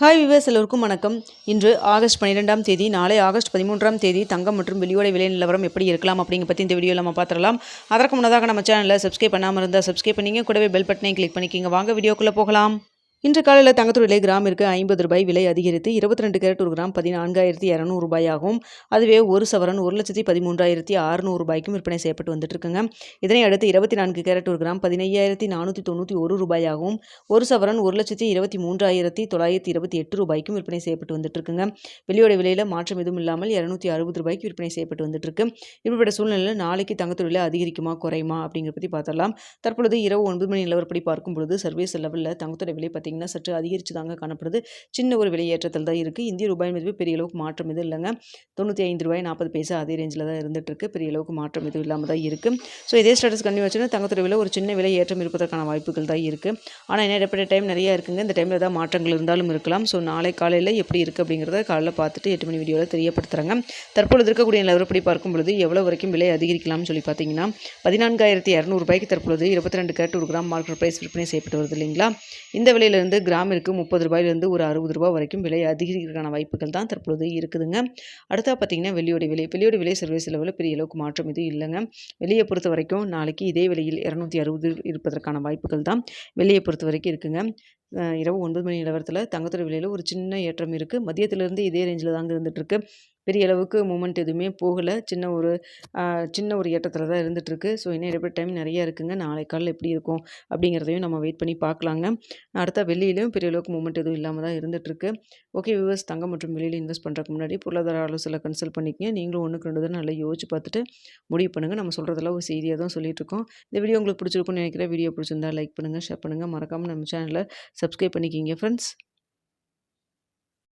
Hi viewers எல்லோருக்கும் வணக்கம். இன்று ஆகஸ்ட் 12ஆம் தேதி, நாளை ஆகஸ்ட் 13ஆம் தேதி தங்கம் மற்றும் வெள்ளியோட விலை நிலவரம் எப்படி இருக்கலாம் அப்படிங்க பற்றி இந்த வீடியோவில் நம்ம பார்த்துடலாம். அதற்கு முன்னதாக நம்ம சேனலில் சப்ஸ்கிரைப் பண்ணாமல் இருந்தால் சப்ஸ்கிரைப் பண்ணிங்க, கூடவே பெல் பட்டனை கிளிக் பண்ணிக்கிங்க. வாங்க வீடியோக்குள்ளே போகலாம். இன்று காலையில் தங்கத்தோட விலை கிராமிற்கு 50 ரூபாய் விலை அதிகரித்து 22 கேரட் ஒரு கிராம் 14,200 ரூபாயாகும். அதுவே ஒரு சவரன் 1,13,600 ரூபாய்க்கும் விற்பனை செய்யப்பட்டு வந்துட்டு இருக்குங்க. இதனை அடுத்து 24 கேரட் ஒரு கிராம் 15,491 ரூபாயாகவும், ஒரு சவரன் 1,23,928 ரூபாய்க்கும் விற்பனை செய்யப்பட்டு வந்துட்டு இருக்குங்க. வெள்ளியோட விலையில் மாற்றம் எதுவும் இல்லாமல் 260 ரூபாய்க்கு விற்பனை செய்யப்பட்டு வந்துட்டு இருக்கு. இப்படிப்பட்ட சூழ்நிலையில் நாளைக்கு தங்கத்தோட விலை அதிகரிக்குமா குறையுமா அப்படிங்கிற பற்றி பார்த்தரலாம். தற்பொழுது இரவு 9 மணி நிலவரப்படி பார்க்கும் பொழுது சர்வீஸ் லெவலில் தங்கத்தோட விலை சற்று அதிகரித்து தாங்க காணப்படுது. சின்ன ஒரு விலையேற்றத்தில் தான் இருக்குது. இந்திய ரூபாய் மதிப்பு பெரிய அளவுக்கு மாற்றம் எதுவும் இல்லைங்க. 95 ரூபாய் 40 பைசா அதே ரேஞ்சில் தான் இருந்துட்டு இருக்கு. பெரிய அளவுக்கு மாற்றம் எதுவும் இல்லாமல் தான் இருக்குது. ஸோ இதே ஸ்டேட்டஸ் கண்டினியூ வச்சுன்னா தங்கத்தோட விலை ஒரு சின்ன விலை ஏற்றம் இருப்பதற்கான வாய்ப்புகள் தான் இருக்குது. ஆனால் என்ன இடப்பட்ட டைம் நிறையா இருக்குங்க. இந்த டைமில் ஏதாவது மாற்றங்கள் இருந்தாலும் இருக்கலாம். ஸோ நாளை காலையில் எப்படி இருக்குது அப்படிங்கிறத காலையில் பார்த்துட்டு 8 மணி வீடியோவில் தெரியப்படுத்துகிறாங்க. தற்பொழுது இருக்கக்கூடிய நிலவரப்படி பார்க்கும் பொழுது எவ்வளோ வரைக்கும் விலை அதிகரிக்கலாம்னு சொல்லி பார்த்தீங்கன்னா 14,200 ரூபாய்க்கு தற்பொழுது 22 கேரட் ஒரு கிராம் மார்க்கெட் பிரைஸ் விற்பனை செய்யப்பட்டு வருது இல்லைங்களா. இந்த விலையிலிருந்து கிராமிற்கு 30 ரூபாயிலிருந்து ஒரு 60 ரூபாய் வரைக்கும் விலை அதிகரிக்கிறதுக்கான வாய்ப்புகள் தான் தற்பொழுது இருக்குதுங்க. அடுத்தா பார்த்தீங்கன்னா வெள்ளியோட விலை சர்வீஸ் லெவலில் பெரிய அளவுக்கு மாற்றம் எதுவும் இல்லைங்க. வெள்ளியை பொறுத்த வரைக்கும் நாளைக்கு இதே விலையில் 260 இருப்பதற்கான வாய்ப்புகள் தான் வெள்ளியை பொறுத்த வரைக்கும் இருக்குங்க. இரவு 9 மணி நிலவரத்தில் தங்கத்தோட விலையில் ஒரு சின்ன ஏற்றம் இருக்குது. மதியத்திலிருந்து இதே ரேஞ்சில் தாங்க இருந்துகிட்ருக்கு. பெரிய அளவுக்கு மூமெண்ட் எதுவுமே போகலை. சின்ன ஒரு ஏற்றத்தில் தான் இருந்துகிட்ருக்கு. ஸோ இன்னும் இடைப்பட்ட டைம் நிறையா இருக்குங்க. நாளை காலையில் எப்படி இருக்கும் அப்படிங்கிறதையும் நம்ம வெயிட் பண்ணி பார்க்கலாங்க. அடுத்த வெள்ளியிலையும் பெரிய அளவுக்கு மூமெண்ட் எதுவும் இல்லாமல் தான் இருந்துகிட்ருக்கு. ஓகே வியூவர்ஸ், தங்கம் மற்றும் வெள்ளியில் இன்வெஸ்ட் பண்ணுறதுக்கு முன்னாடி பொருளாதார ஆலோசனை கன்சல்ட் பண்ணிக்கங்க. நீங்களும் 1க்கு 2 நல்லா யோசிச்சு பார்த்துட்டு முடிவு பண்ணுங்கள். நம்ம சொல்கிறதெல்லாம் ஒரு செய்தியாக தான் சொல்லிட்டு இருக்கோம். இந்த வீடியோ உங்களுக்கு பிடிச்சிருக்குன்னு நினைக்கிறேன். வீடியோ பிடிச்சிருந்தா லைக் பண்ணுங்கள், ஷேர் பண்ணுங்கள். மறக்காமல் நம்ம சேனலை சப்ஸ்கிரைப் பண்ணிக்கிங்க ஃப்ரெண்ட்ஸ்.